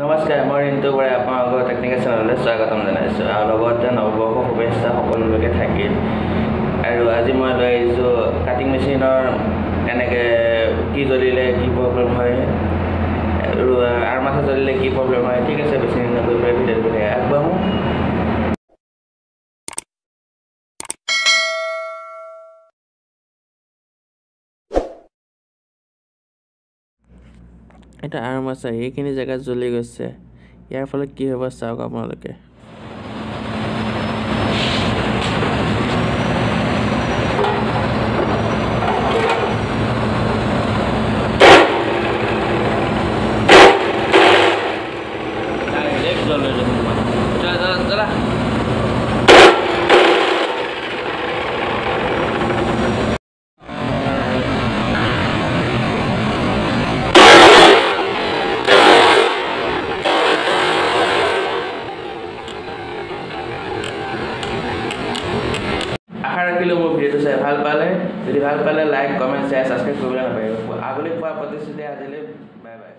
নমস্কাৰ, মই ৰিন্তু বৰাই আপোনালোকৰ টেকনিকেল চেনেললৈ স্বাগতম জনাইছোঁ আৰু লগতে নৱবৰ্ষ শুভেচ্ছা সকলোলৈকে থাকিল। আৰু আজি মই লৈ আহিছোঁ কাটিং মেচিনৰ এনেকৈ কি জ্বলিলে কি প্ৰব্লেম হয় আৰু আৰ্মাছা জ্বলিলে কি প্ৰব্লেম হয়। ঠিক আছে, বেছি নগৈ পেলাই ভিডিঅ'টো আগবাঢ়োঁ। এটা আৰ্মাছা এইখিনি জেগাত জ্বলি গৈছে। ইয়াৰ ফলত কি হ'ব চাওক আপোনালোকে। আশা ৰাখিলোঁ মোৰ ভিডিঅ'টো চাই ভাল পালে। যদি ভাল পালে লাইক, কমেণ্ট, শ্বেয়াৰ, ছাবস্ক্ৰাইব কৰিবলৈ নাপাহৰিব। আগলৈ পোৱা প্ৰতিশ্ৰুতি আজিলৈ বাই বাই।